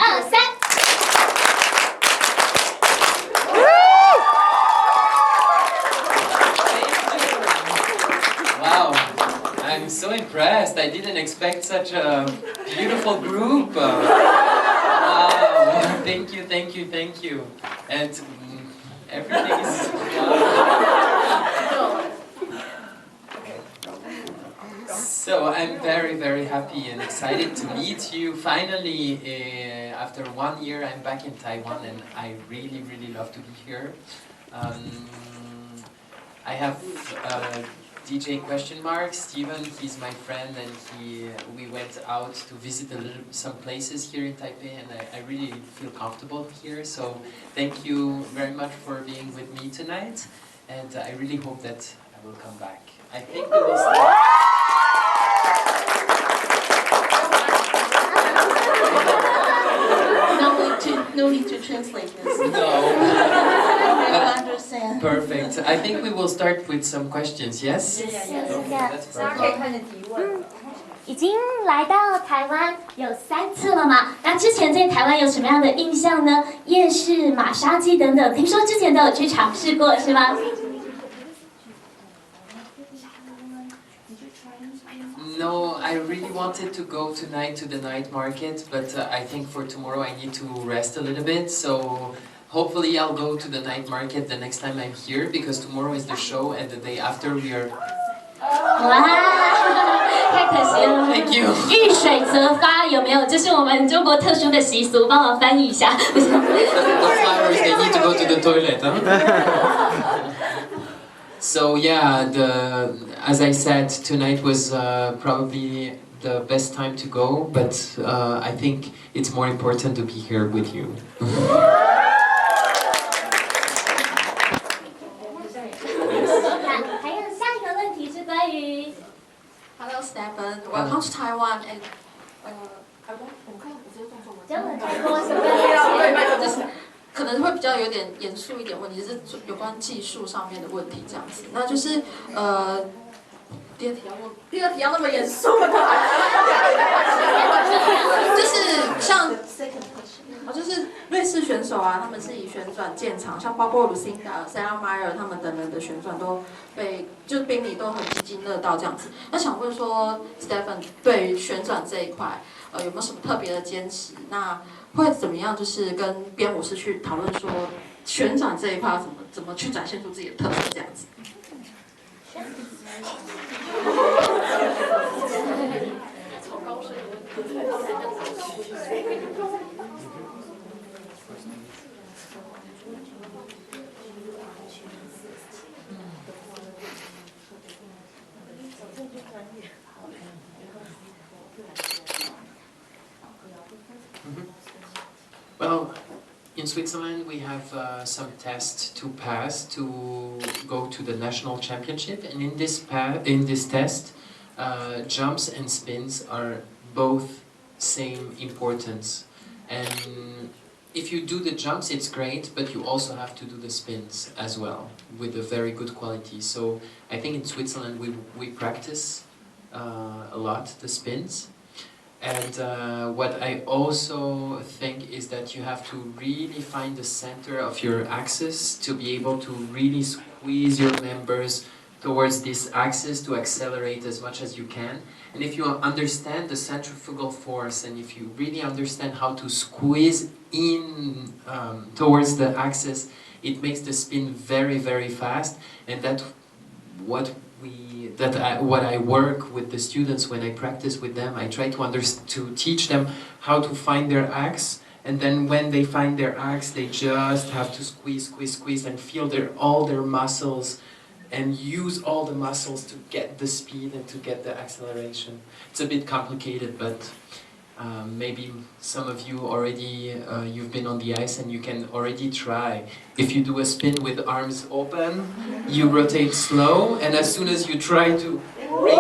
二三。Wow, I'm so impressed. I didn't expect such a beautiful group. Wow, thank you, thank you, thank you. And everything is wow. So I'm very, very happy and excited to meet you. Finally, after 1 year, I'm back in Taiwan, and I really, really love to be here. I have DJ question mark, Steven, he's my friend, and we went out to visit some places here in Taipei, and I really feel comfortable here, so thank you very much for being with me tonight, and I really hope that I will come back. I think we will start. No need to translate this. No. I understand. Perfect. I think we will start with some questions, yes? Yes. Okay, that's 大家可以 perfect. 看着提问。已经来到台湾有3次了嘛？那之前在台湾有什么样的印象呢？夜市、马杀鸡等等，听说之前都有去尝试过，是吗？ No, I really wanted to go tonight to the night market, but I think for tomorrow I need to rest a little bit, so hopefully I'll go to the night market the next time I'm here, because tomorrow is the show and the day after we are... 哇，太可惜了。 Thank you. 遇水则发有没有？这是我们中国特殊的习俗，帮我翻译一下。 The flowers, they need to go to the toilet, huh? So yeah, as I said, tonight was probably the best time to go, but I think it's more important to be here with you. Hello, Stephane. Welcome to Taiwan. And 就是可能会比较有点严肃一点问题，是有关技术上面的问题这样子。那就是第二题要那么严肃的，就是像就是瑞士选手啊，他们是以旋转见长，像包括 Lucinda、Stephane Lambiel 他们等人的旋转都被就是宾迷都很津津乐道这样子。那想问说 ，Stephane 对于旋转这一块，有没有什么特别的坚持？那会怎么样？就是跟编舞师去讨论说，旋转这一块怎么去展现出自己的特色这样子。Well, in Switzerland we have some tests to pass to go to the national championship, and in this test, jumps and spins are both same importance. And if you do the jumps, it's great, but you also have to do the spins as well with a very good quality. So I think in Switzerland we practice a lot the spins. And what I also think is that you have to really find the center of your axis to be able to really squeeze your members towards this axis to accelerate as much as you can. And if you understand the centrifugal force, and if you really understand how to squeeze in towards the axis, it makes the spin very, very fast. And that's what I work with the students when I practice with them. I try to teach them how to find their axe, and then when they find their axe, they just have to squeeze, squeeze, squeeze, and feel all their muscles, and use all the muscles to get the speed and to get the acceleration. It's a bit complicated, but maybe some of you already, you've been on the ice and you can already try. If you do a spin with arms open, you rotate slow, and as soon as you try to bring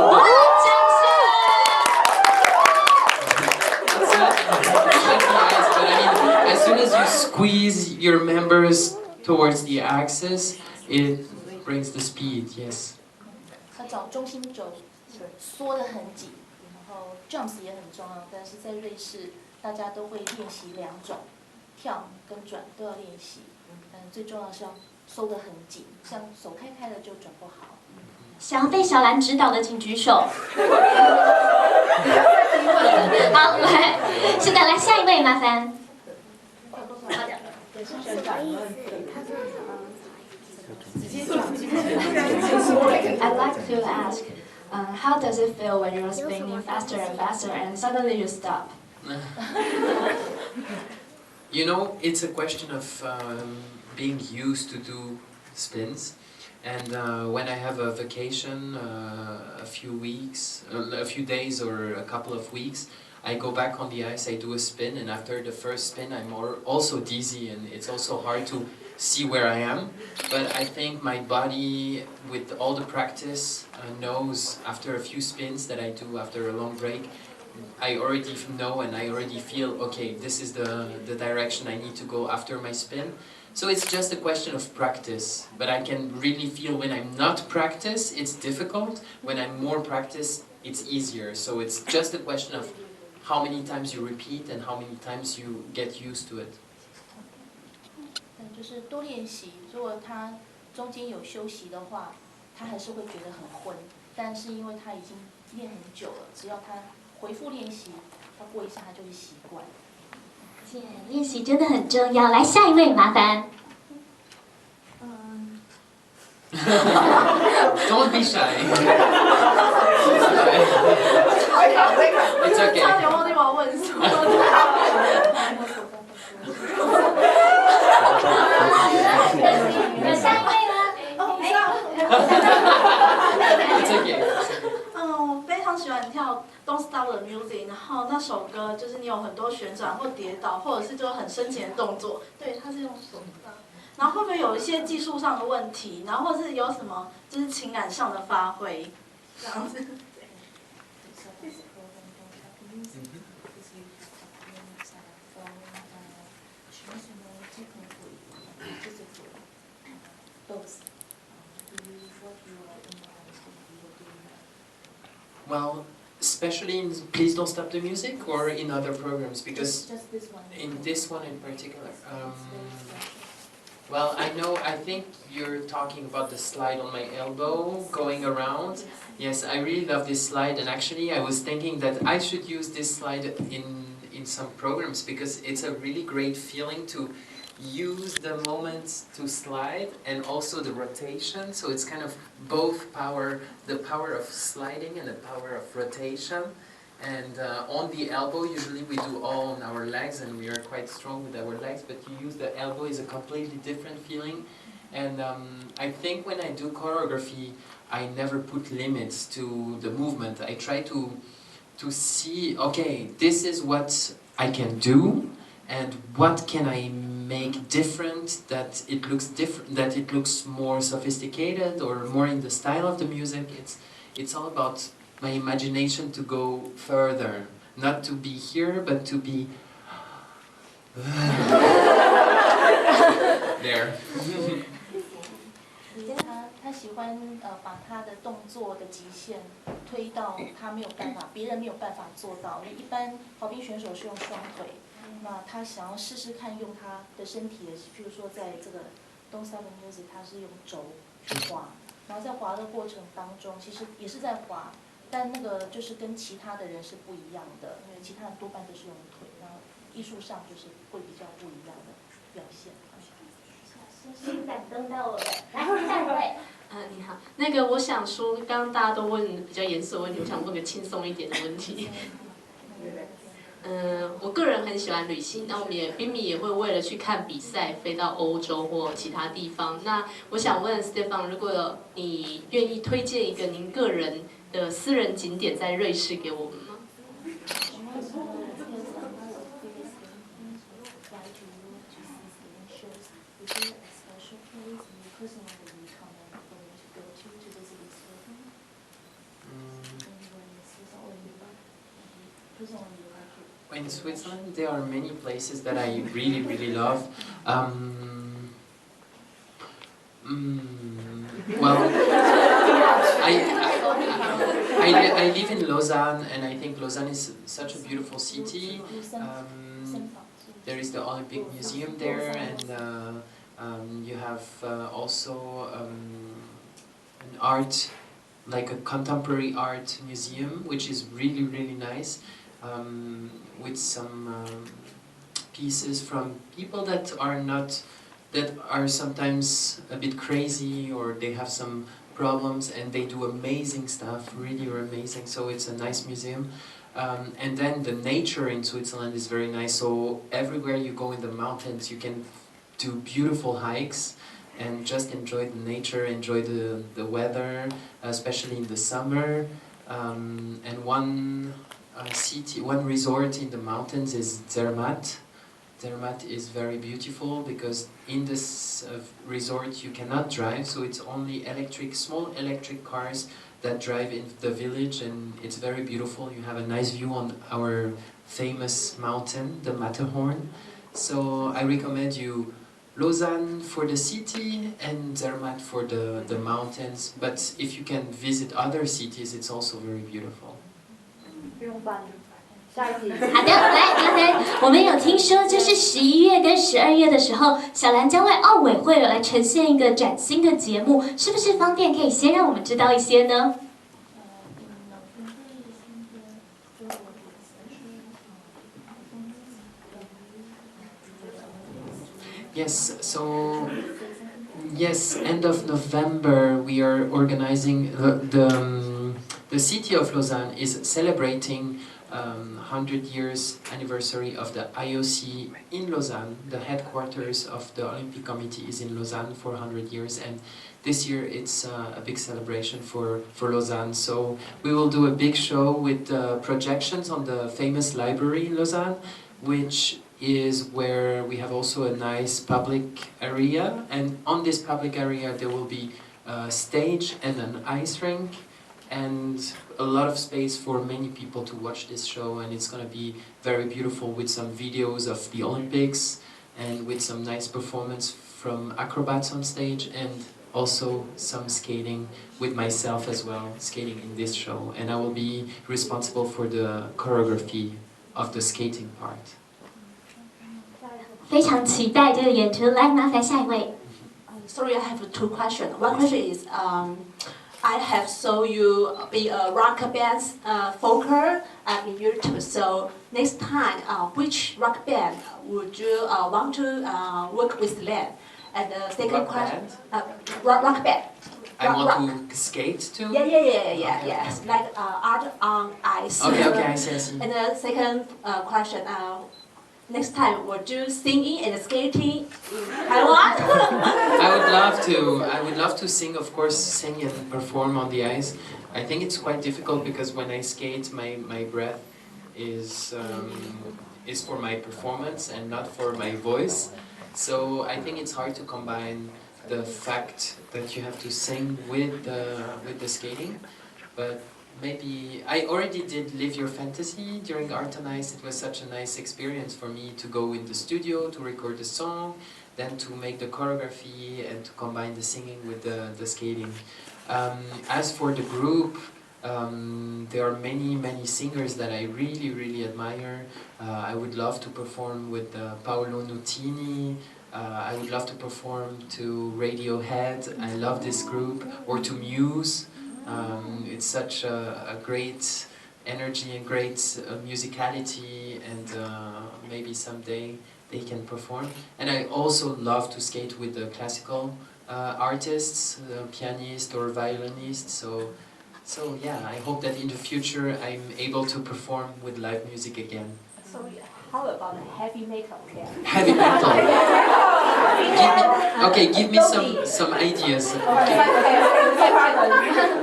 as soon as you squeeze your members towards the axis, it brings the speed, yes. 它找中心轴缩得很紧，然后 jumps 也很重要，但是在瑞士大家都会练习2种，跳跟转都要练习。最重要是要收得很紧，像手开开的就转不好。想要被小兰指导的请举手。好，来，是的，来下一位，麻烦。好的。I'd like to ask, how does it feel when you're spinning faster and faster and suddenly you stop? You know, it's a question of being used to do spins. And when I have a vacation, a few weeks, a few days or a couple of weeks, I go back on the ice, I do a spin, and after the first spin I'm also dizzy and it's also hard to see where I am. But I think my body, with all the practice, knows after a few spins that I do after a long break, I already know and I already feel, okay, this is the direction I need to go after my spin. So it's just a question of practice, but I can really feel when I'm not practice, it's difficult. When I'm more practice, it's easier. So it's just a question of how many times you repeat and how many times you get used to it. 就是多练习，如果他中间有休息的话，他还是会觉得很昏。但是因为他已经练很久了，只要他回复练习，他过一下他就会习惯。练习真的很重要。来，下一位，麻烦。Don't be shy. It's okay. 差点忘记我要问什么。有下一位吗？It's okay. 我非常喜欢跳《Don't Stop the Music》，然后那首歌就是你有很多旋转或跌倒，或者是就很深情的动作。对，它是用手的。然后会不会有一些技术上的问题，然后或者是有什么就是情感上的发挥，这样子。Well, especially in Please Don't Stop the Music or in other programs, because just this one. in this one in particular. Well, I think you're talking about the slide on my elbow going around. Yes, I really love this slide, and actually I was thinking that I should use this slide in some programs because it's a really great feeling to use the moment to slide and also the rotation, so it's kind of both power, the power of sliding and the power of rotation. And on the elbow, usually we do all on our legs and we are quite strong with our legs, but you use the elbow is a completely different feeling. And I think when I do choreography, I never put limits to the movement. I try to see, okay, this is what I can do and what can I make different, that it looks different, that it looks more sophisticated or more in the style of the music. It's all about my imagination to go further, not to be here, but to be there. 他喜欢把他的动作的极限推到他没有办法，别人没有办法做到。因为一般滑冰选手是用双腿，那他想要试试看用他的身体的，譬如说在这个 Don't Stop the Music， 他是用轴去滑，然后在滑的过程当中，其实也是在滑。但那个就是跟其他的人是不一样的，因为其他人多半都是用腿，然后艺术上就是会比较不一样的表现。心感动到我了。来，下一位。你好，那个我想说，刚刚大家都问比较严肃的问题，我想问个轻松一点的问题。我个人很喜欢旅行，那我们冰米也会为了去看比赛飞到欧洲或其他地方。那我想问 Stephane， 如果你愿意推荐一个您个人的私人景点在瑞士给我们吗？In Switzerland, there are many places that I really, really love. Well, I live in Lausanne, and I think Lausanne is such a beautiful city. There is the Olympic Museum there, and you have also an art, like a contemporary art museum, which is really, really nice, with some pieces from people that are sometimes a bit crazy, or they have some problems, and they do amazing stuff, really amazing. So it's a nice museum. And then the nature in Switzerland is very nice. So everywhere you go in the mountains, you can do beautiful hikes and just enjoy the nature, enjoy the weather, especially in the summer. And one resort in the mountains is Zermatt. Zermatt is very beautiful because in this resort you cannot drive, so it's only small electric cars that drive in the village, and it's very beautiful. You have a nice view on our famous mountain, the Matterhorn. So I recommend you Lausanne for the city and Zermatt for the mountains, but if you can visit other cities, it's also very beautiful. 好的，来，刚才我们有听说，就是11月跟12月的时候，小兰将为奥委会来呈现一个崭新的节目，是不是方便可以先让我们知道一些呢？ Yes, end of November we are organizing the city of Lausanne is celebrating 100 years anniversary of the IOC in Lausanne. The headquarters of the Olympic Committee is in Lausanne for 100 years, and this year it's a big celebration for Lausanne. So we will do a big show with projections on the famous library in Lausanne, which is where we have also a nice public area, and on this public area there will be a stage and an ice rink and a lot of space for many people to watch this show, and it's going to be very beautiful with some videos of the Olympics and with some nice performance from acrobats on stage, and also some skating with myself as well, skating in this show, and I will be responsible for the choreography of the skating part. 非常期待这个演出，来，麻烦下一位。Sorry, I have two questions. One question is, I have saw you be a rock band folker in YouTube. So next time, which rock band would you want to work with them? And the second question, rock band. I want to skate too? Yes. Like art on ice. Okay, I see. And the second question, next time, would you singing and skating in Taiwan? I would love to sing, of course, sing and perform on the ice. I think it's quite difficult because when I skate, my breath is for my performance and not for my voice. So I think it's hard to combine the fact that you have to sing with the skating, but maybe I already did Live Your Fantasy during Art on Ice. It was such a nice experience for me to go in the studio to record the song, then to make the choreography and to combine the singing with the skating. As for the group, there are many singers that I really admire. I would love to perform with Paolo Nutini. I would love to perform to Radiohead. I love this group. Or to Muse. It's such a great energy and great musicality, and maybe someday they can perform. And I also love to skate with the classical artists, pianists or violinists. So yeah, I hope that in the future I'm able to perform with live music again. Sorry, how about heavy metal? Heavy metal. Give me some ideas.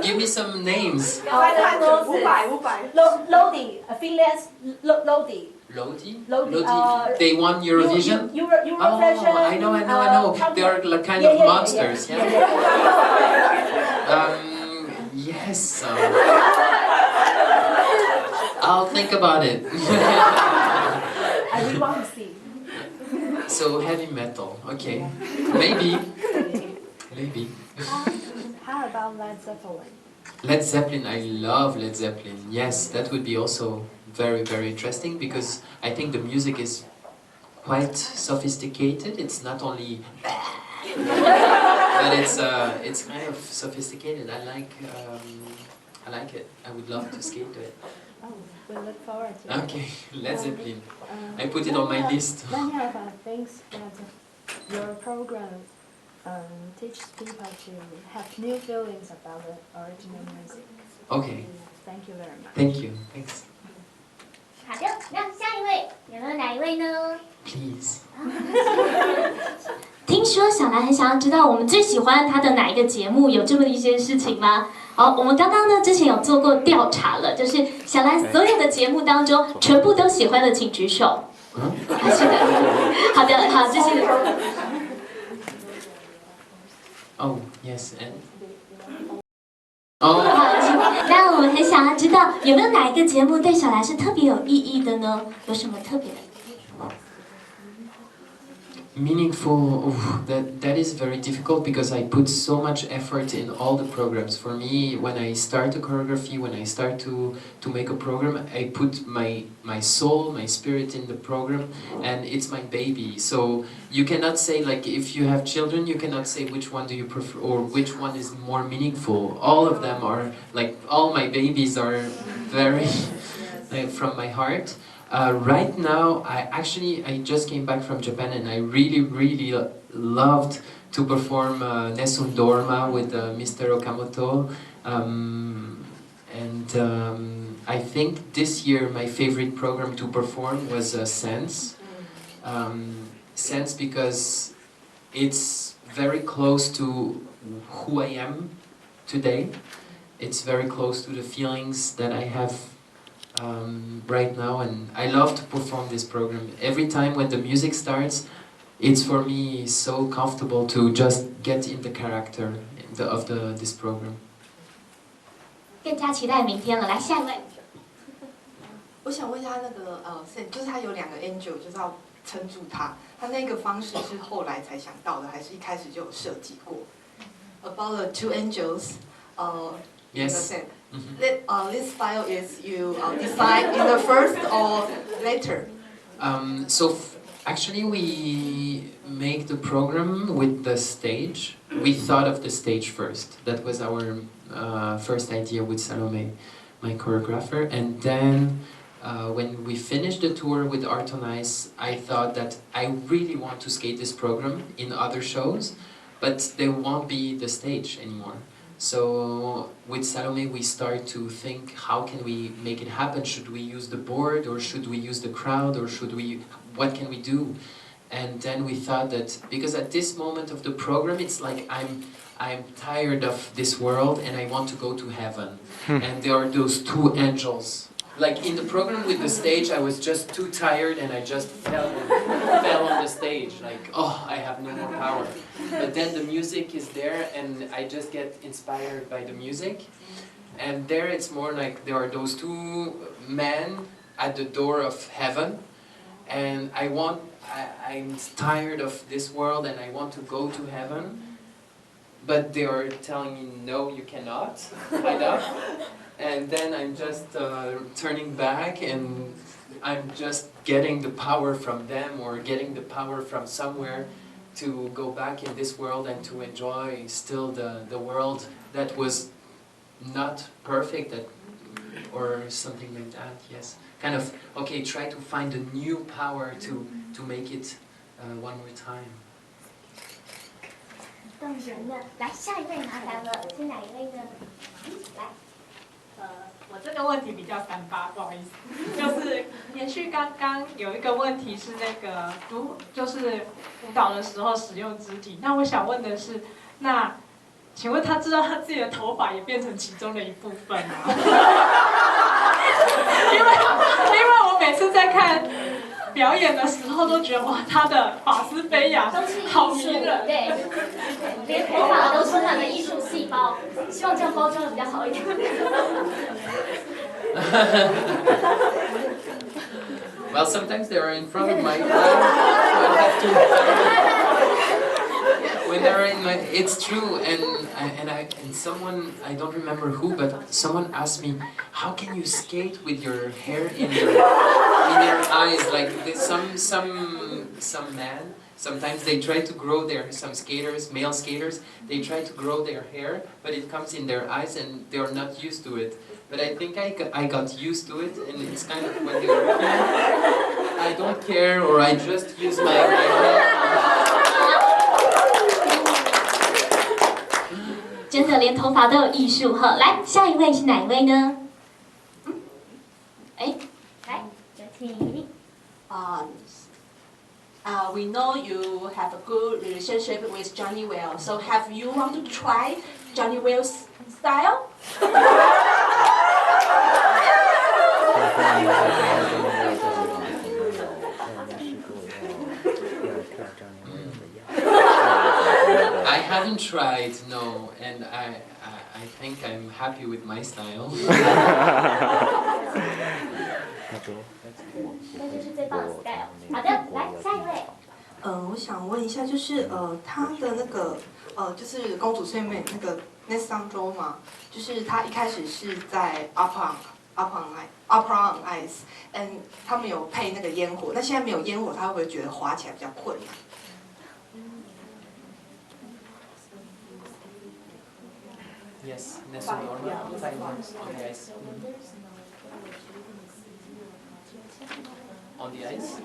Give me some names. Lodi, Finland's Lodi. Lodi? They won Eurovision? Eurovision. I know. They are like kind of monsters, yeah? Yes. I'll think about it. I really want to see. So heavy metal, okay. Maybe. How about Led Zeppelin? Led Zeppelin, I love Led Zeppelin. Yes, that would be also very, very interesting because I think the music is quite sophisticated. It's not only but it's kind of sophisticated. I like it. I would love to skate to it. Oh, we look forward to it. Okay, Led Zeppelin. I put it on my list. Many of us think that your program teaches people to have new feelings about the original music. Okay. Thank you very much. Thank you. Thanks. 好的，那下一位有没有哪一位呢？ Please. 听说小兰很想要知道我们最喜欢她的哪一个节目，有这么一件事情吗？好，我们刚刚呢之前有做过调查了，就是小兰所有的节目当中，全部都喜欢的，请举手。是的，好的，好，这是。Oh yes and. Oh. 好，那我们很想要知道有没有哪一个节目对小兰是特别有意义的呢？有什么特别的？ Meaningful, that is very difficult because I put so much effort in all the programs. For me, when I start a choreography, when I start to make a program, I put my soul, my spirit in the program, and it's my baby. So you cannot say, like, if you have children, you cannot say which one do you prefer or which one is more meaningful. All of them are, like, all my babies are very from my heart. Right now, I just came back from Japan and I really loved to perform Nessun Dorma with Mr. Okamoto. I think this year my favorite program to perform was Sense. Sense because it's very close to who I am today. It's very close to the feelings that I have right now, and I love to perform this program. Every time when the music starts, it's for me so comfortable to just get in the character of this program. 更加期待明天了。来，下一位。我想问一下那个就是他有2个 angel， 就是要撑住他，他那个方式是后来才想到的，还是一开始就有设计过 ？About the 2 angels, Yes. This style is you decide in the first or later? Actually, we make the program with the stage. We thought of the stage first. That was our first idea with Salome, my choreographer. And then when we finished the tour with Art on Ice, I thought that I really want to skate this program in other shows, but there won't be the stage anymore. So with Salome we start to think, how can we make it happen? Should we use the board, or should we use the crowd, or what can we do? And then we thought that, because at this moment of the program it's like I'm tired of this world and I want to go to heaven. And there are those 2 angels. Like in the program with the stage, I was just too tired and I just fell on the stage, like, oh, I have no more power. But then the music is there and I just get inspired by the music. And there it's more like there are those 2 men at the door of heaven, and I'm tired of this world and I want to go to heaven, but they are telling me, no, you cannot, kind of. And then I'm just turning back and I'm just getting the power from them, or getting the power from somewhere to go back in this world and to enjoy still the world that was not perfect, or something like that, yes. Kind of, okay, try to find a new power to make it one more time. 动人了，来下一位麻烦了，是哪一位呢？来。我这个问题比较38，不好意思，就是延续刚刚有一个问题是那个就是舞蹈的时候使用肢体。那我想问的是，那请问他知道他自己的头发也变成其中的一部分吗？因为我每次在看表演的时候都觉得哇，他的发丝飞扬，好迷人。对，连头发都充满了艺术细胞，希望这样包装的比较好一点。Well, sometimes they are in front of my eyes, so I have to. When they're in it's true, and someone, I don't remember who, but someone asked me, how can you skate with your hair in your eyes? Like some men, sometimes they try to grow some skaters, male skaters, they try to grow their hair, but it comes in their eyes and they're not used to it. But I think I got used to it, and it's kind of when you're I don't care, or I just use my hair. 真的连头发都有艺术哈！来，下一位是哪一位呢？哎，来，有请。We know you have a good relationship with Johnny Well, so have you want to try Johnny Well's style? I haven't tried, no, and I think I'm happy with my style. 这就是最棒的 style。好的，来下一位。我想问一下，就是他的那个就是公主睡美那个 Next Song 嘛，就是他一开始是在 Opera on Ice， 他们有配那个烟火，那现在没有烟火，他会不会觉得滑起来比较困难？ Yes, Nessun Dorma, fireworks on the ice. On the ice?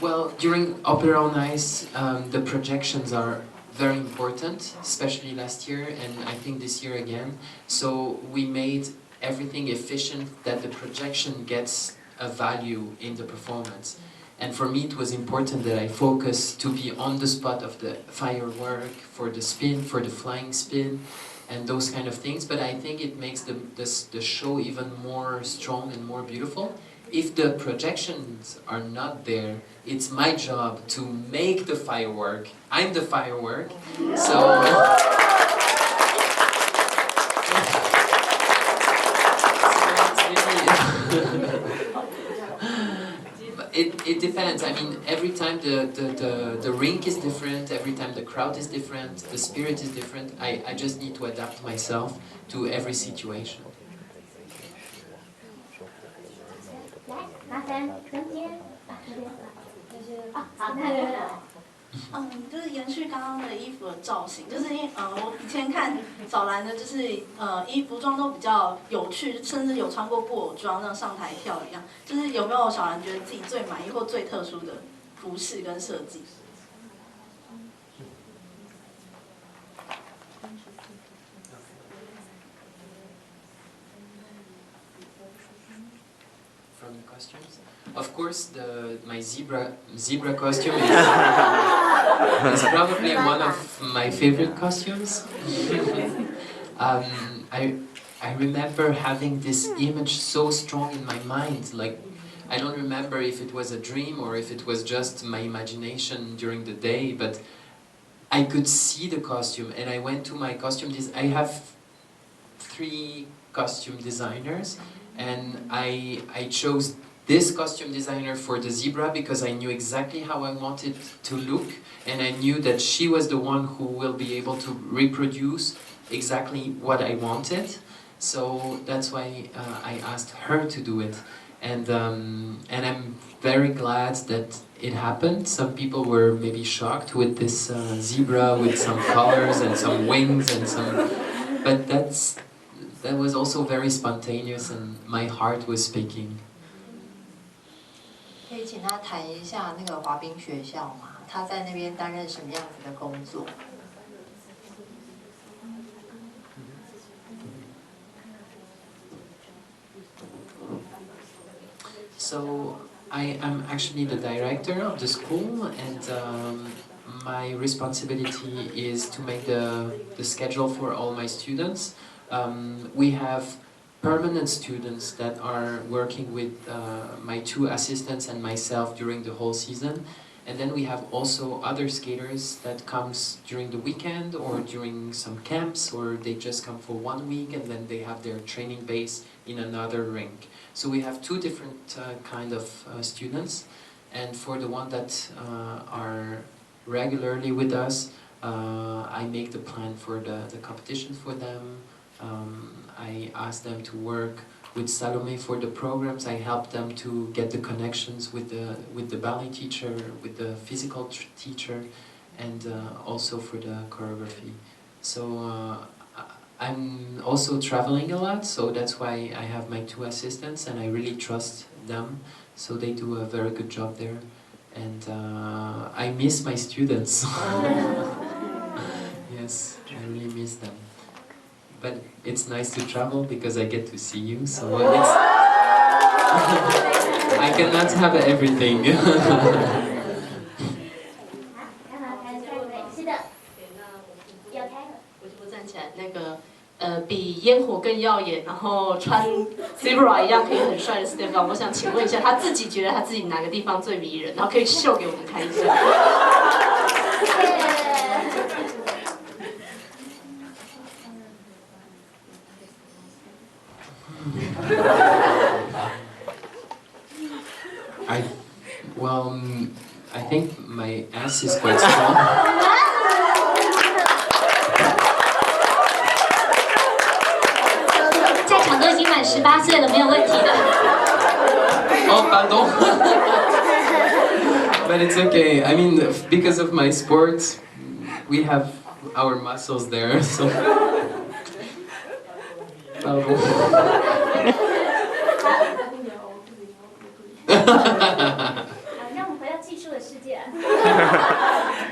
Well, during Opera on Ice, the projections are very important, especially last year and I think this year again. So we made everything efficient that the projection gets a value in the performance. And for me it was important that I focus to be on the spot of the firework, for the spin, for the flying spin, and those kind of things. But I think it makes the show even more strong and more beautiful. If the projections are not there, it's my job to make the firework. I'm the firework, so... It depends. I mean, every time the rink is different, every time the crowd is different, the spirit is different. I just need to adapt myself to every situation. 来，麻烦中间，好，那就是延续刚刚的衣服的造型，就是我以前看早兰的，就是服装都比较有趣，甚至有穿过布偶装，那上台跳一样。就是有没有小兰觉得自己最满意或最特殊的服饰跟设计？ From the costumes? Of course, my zebra costume is probably one of my favorite costumes. I remember having this image so strong in my mind. Like, I don't remember if it was a dream or if it was just my imagination during the day, but I could see the costume, and I went to my costume. I have 3 costume designers, and I chose this costume designer for the zebra because I knew exactly how I wanted to look, and I knew that she was the one who will be able to reproduce exactly what I wanted. So that's why I asked her to do it, and I'm very glad that it happened. Some people were maybe shocked with this zebra with some colors and some wings and some, but that was also very spontaneous, and my heart was speaking. 可以请他谈一下那个滑冰学校吗？他在那边担任什么样子的工作？ So I am actually the director of the school, and my responsibility is to make the schedule for all my students. We have permanent students that are working with my 2 assistants and myself during the whole season. And then we have also other skaters that comes during the weekend or during some camps, or they just come for 1 week and then they have their training base in another rink. So we have 2 different kind of students, And for the one that are regularly with us, I make the plan for the competitions for them. I ask them to work with Salome for the programs. I help them to get the connections with the ballet teacher, with the physical teacher, and also for the choreography. So I'm also traveling a lot, so that's why I have my 2 assistants, and I really trust them. So they do a very good job there, and I miss my students. Yes, I really miss them. But it's nice to travel because I get to see you, so it's I cannot have everything. 我就不站起来，那个比烟火更耀眼，然后穿 zebra 一样可以很帅的 Stephane， 我想请问一下，他自己觉得他自己哪个地方最迷人，然后可以秀给我们看一下。I think my ass is quite strong. 在场都已经满18岁了，没有问题的。Oh, pardon. But it's okay. I mean, because of my sport, we have our muscles there, so. Pardon.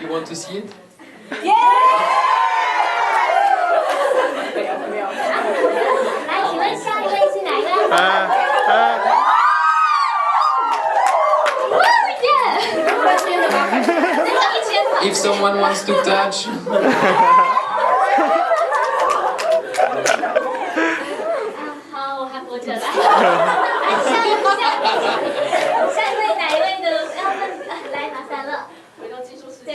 You want to see it? Yeah! 来，请问下一位是哪一位？If someone wants to touch. 好，我还活着啦。下一位哪一位的？来拿3了。回到技术世界。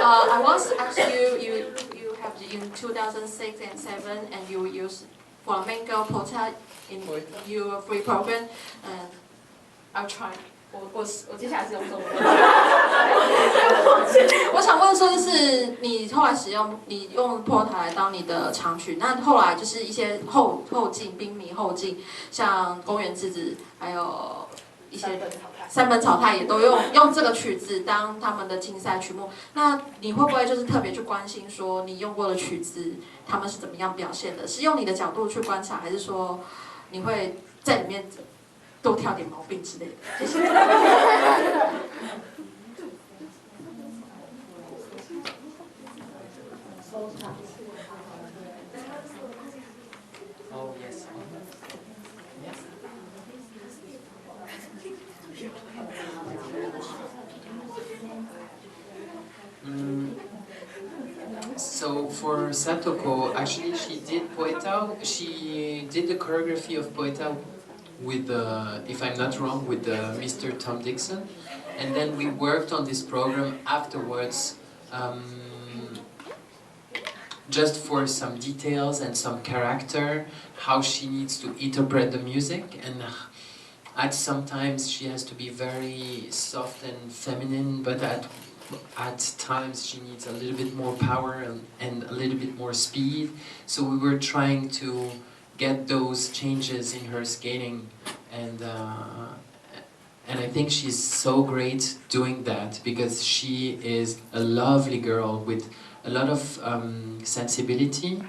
I once asked you have in 2006 and 2007 and you use flamenco polka in your free program, and I'll try. 我接下来是用中文。我想问说，就是你后来你用 polka 来当你的长曲，那后来就是一些后进兵迷后进，像公园之子，还有一些三本草太也都用这个曲子当他们的竞赛曲目。那你会不会就是特别去关心说你用过的曲子他们是怎么样表现的？是用你的角度去观察，还是说你会在里面多挑点毛病之类的？谢谢。Oh yes. So for Satoko, actually she did Poeta. She did the choreography of Poeta with, if I'm not wrong, with Mr. Tom Dixon, and then we worked on this program afterwards, just for some details and some character, how she needs to interpret the music, and at sometimes she has to be very soft and feminine, but at times she needs a little bit more power and a little bit more speed. So we were trying to get those changes in her skating, and I think she's so great doing that, because she is a lovely girl with a lot of sensibility,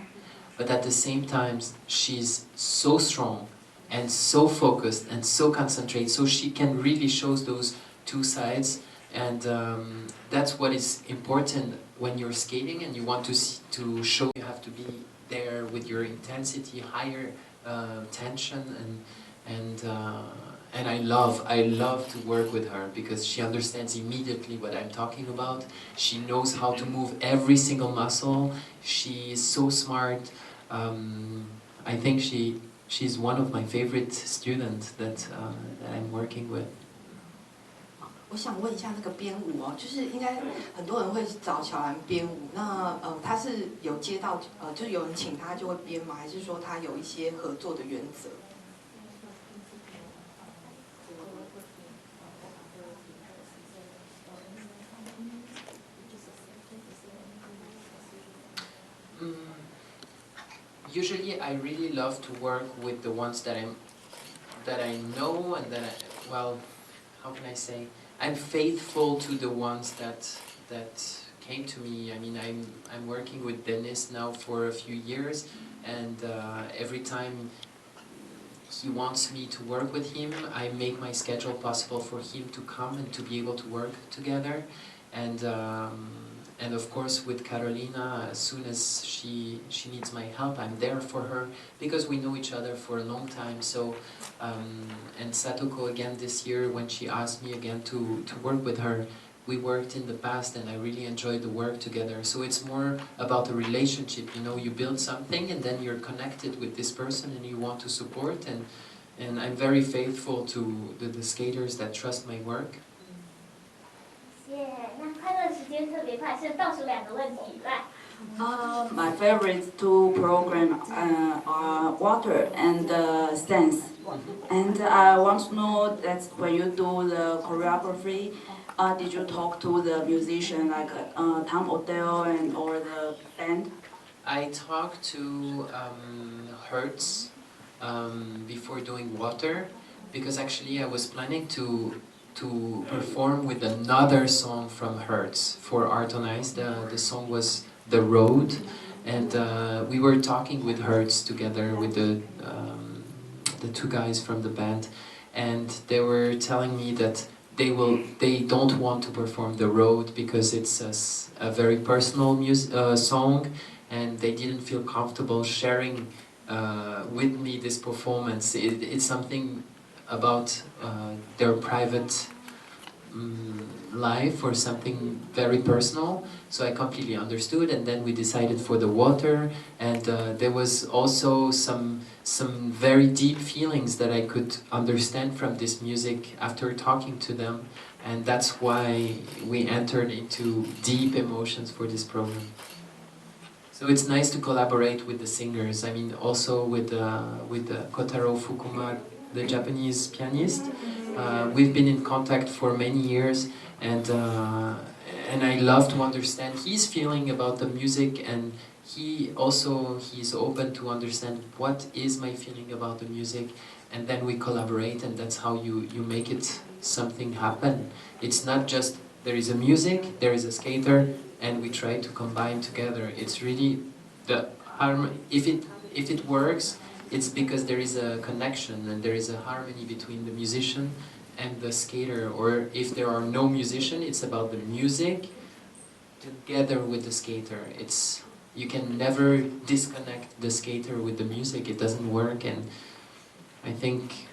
but at the same time she's so strong and so focused and so concentrated, so she can really show those two sides, and that's what is important when you're skating and you want to show. You have to be there with your intensity, higher tension, and I love to work with her, because she understands immediately what I'm talking about. She knows how to move every single muscle. She is so smart. I think she's one of my favorite students that I'm working with. 我想问一下那个编舞哦，就是应该很多人会找小兰编舞，那他是有接到就是有人请他就会编吗？还是说他有一些合作的原则？ usually I really love to work with the ones that I know and that well, how can I say? I'm faithful to the ones that came to me. I mean, I'm working with Dennis now for a few years, and every time he wants me to work with him, I make my schedule possible for him to come and to be able to work together. And of course with Carolina, as soon as she needs my help, I'm there for her, because we know each other for a long time. So and Satoko again this year, when she asked me again to work with her, we worked in the past and I really enjoyed the work together. So it's more about a relationship, you know, you build something and then you're connected with this person and you want to support, and I'm very faithful to the skaters that trust my work. 谢谢。那快乐时间特别快，是倒数2个问题，来。My favorite two programs are water and dance. And I want to know that when you do the choreography, did you talk to the musician like Tom Odell and or the band? I talked to Hertz before doing water, because actually I was planning to perform with another song from Hertz for Art on Ice. The song was The Road, and we were talking with Hertz together with the two guys from the band, and they were telling me that they don't want to perform The Road because it's a very personal song, and they didn't feel comfortable sharing with me this performance. It's something about their private life or something very personal, so I completely understood, and then we decided for the water, and there was also some very deep feelings that I could understand from this music after talking to them, and that's why we entered into deep emotions for this program. So it's nice to collaborate with the singers. I mean, also with Kotaro Fukuma, the Japanese pianist. We've been in contact for many years, and I love to understand his feeling about the music, and he's open to understand what is my feeling about the music, and then we collaborate, and that's how you make it something happen. It's not just there is a music, there is a skater, and we try to combine together. It's really the harmony. If it works, it's because there is a connection and there is a harmony between the musician and the skater. Or if there are no musician, it's about the music together with the skater. You can never disconnect the skater with the music. It doesn't work. And I think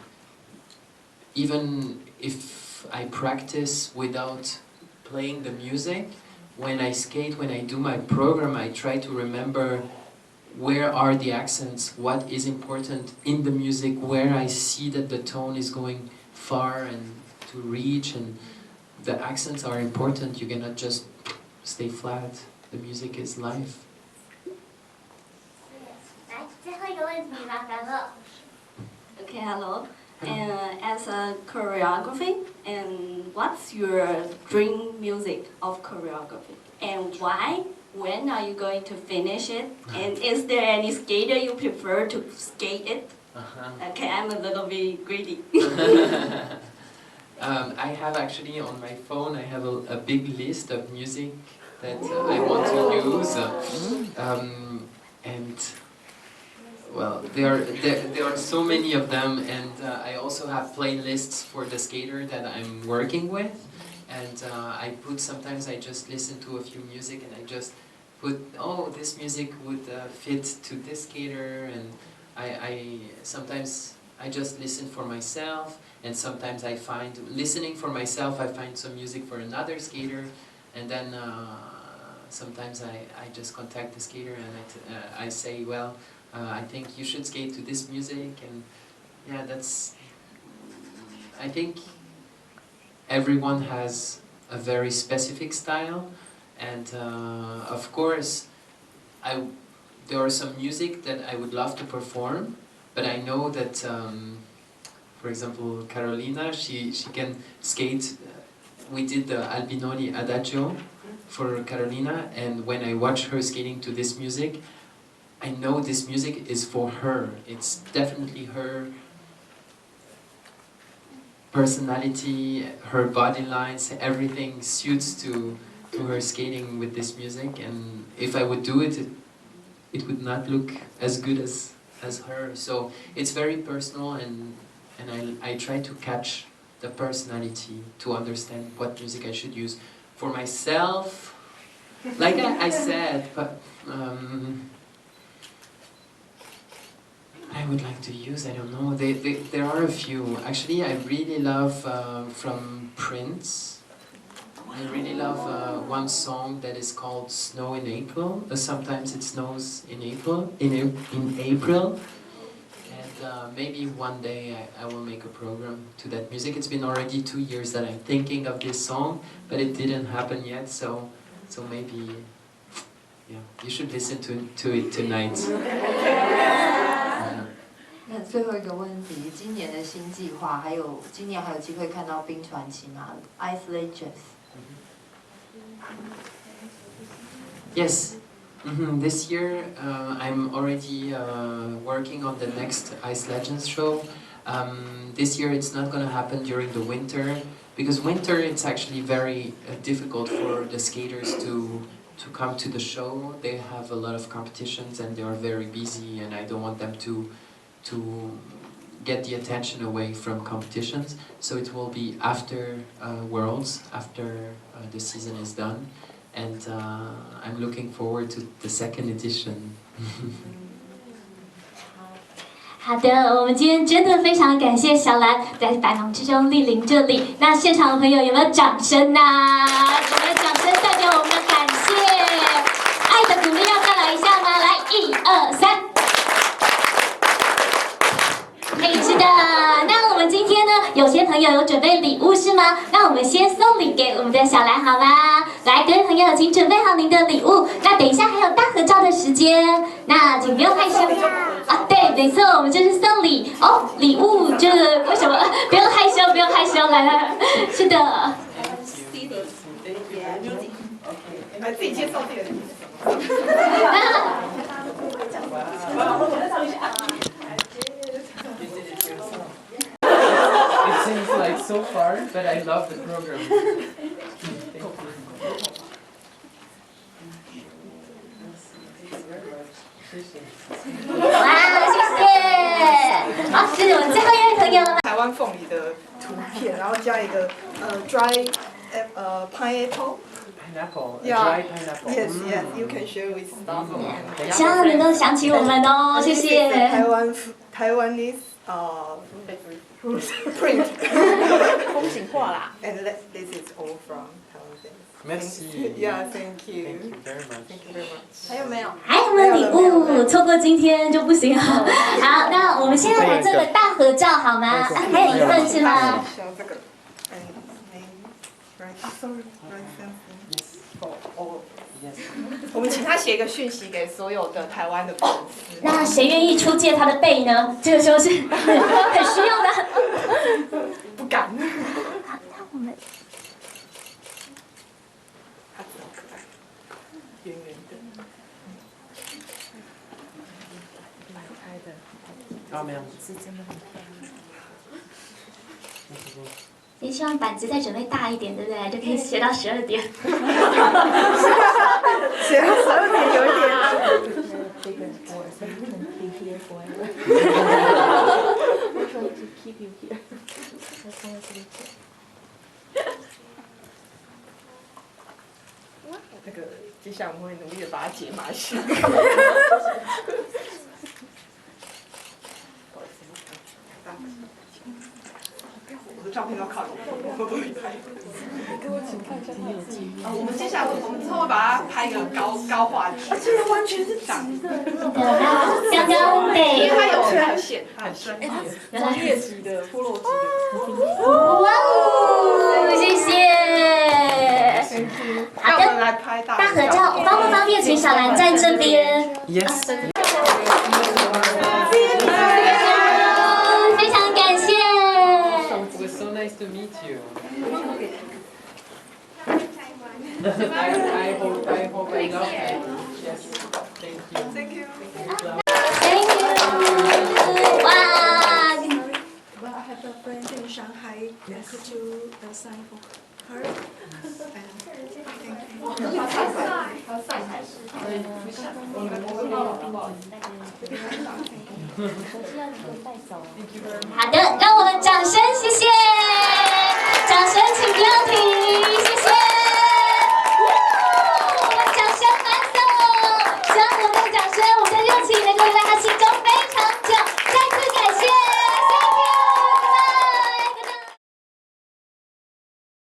even if I practice without playing the music, when I skate, when I do my program, I try to remember where are the accents, what is important in the music, where I see that the tone is going far and to reach, and the accents are important. You cannot just stay flat. The music is life. 来，最后一个问题，麻烦了。 Okay, hello. As a choreography, and what's your dream music of choreography? And why? When are you going to finish it? And is there any skater you prefer to skate it? Okay, I'm a little bit greedy. I have actually on my phone, I have a big list of music that I want to use. And well, there are so many of them, and I also have playlists for the skater that I'm working with, and sometimes I just listen to a few music and I just put, oh, this music would fit to this skater, and sometimes I just listen for myself, and sometimes I find, listening for myself, I find some music for another skater, and then sometimes I just contact the skater and I say, well, I think you should skate to this music, and yeah, I think everyone has a very specific style, and of course, there are some music that I would love to perform, but I know that, for example, Carolina, she can skate. We did the Albinoni Adagio for Carolina, and when I watch her skating to this music, I know this music is for her. It's definitely her personality, her body lines, everything suits to her skating with this music. And if I would do it, it would not look as good as her. So it's very personal, and I try to catch the personality to understand what music I should use. For myself, like I said, but I would like to use, I don't know, there are a few. Actually, I really love from Prince. I really love one song that is called Snow in April. Sometimes it snows in April. In April. And maybe one day I will make a program to that music. It's been already 2 years that I'm thinking of this song, but it didn't happen yet. So maybe, yeah, you should listen to it tonight. 那最后一个问题，今年的新计划，还有今年还有机会看到冰传奇吗 ？Ice Legends。 Yes. This year I'm already working on the next Ice Legends show. This year it's not going to happen during the winter, because winter it's actually very difficult for the skaters to come to the show. They have a lot of competitions and they are very busy, and I don't want them to get the attention away from competitions. So it will be after Worlds, after the season is done. And I'm looking forward to the second edition. 好的，我们今天真的非常感谢小兰在百忙之中莅临这里。那现场的朋友有没有掌声呢？有没有掌声代表我们的感谢？爱的鼓励要再来一下吗？来，1、2、3。嘿，是的。那我们今天呢，有些朋友有准备礼物是吗？那我们先送礼给我们的小兰好吗？来，各位朋友，请准备好您的礼物。那等一下还有大合照的时间，那请不用害羞啊。对，没错，我们就是送礼哦。礼物这个为什么？不用害羞，不用害羞，来来，是的。自己介绍自己的。It seems like so far, but I love the program. Thank you. 哇，谢谢。好，这是我们最后一位朋友了。台湾凤梨的图片，然后加一个dry pineapple. Pineapple, Yeah. dry pineapple. Yes, yes. You can share with staff. 希望能够想起我们哦，谢谢。Taiwanese print. 风景画啦。 And this is all from Taiwan. Merci. Yeah, thank you. Thank you very much. Thank you very much. 还有没有？还有没有礼物？错过今天就不行了。好，那我们现在来做个大合照好吗？啊，还有一份是吗？这个。Sorry, Yes. 我们请他写一个讯息给所有的台湾的粉丝。那谁愿意出借他的背呢？这个时候是很需要的。不敢。好，那我们。他真可爱，圆圆的。Oh man. 也希望板子再准备大一点，对不对？就可以写到12点。写到12点有一点。那个，接下来我们会努力的把它解码去。我的照片都靠我都会拍。给我请看一下他的字。我们接下来我们之后会把它拍一个高画质。这个完全是长的。刚刚对，因为它有线，它很深。专业级的、部落级的。哇哦，谢谢。好的，我们来拍大合照，方不方便请小兰站这边 ？Yes. 非常感谢。It was so nice to meet you. I hope I love it. Yes. Thank you. Thank you. Thank you. 哇！ Well, I have a friend in Shanghai. Could you sign for her? Thank you. 好的，让我们掌声谢谢。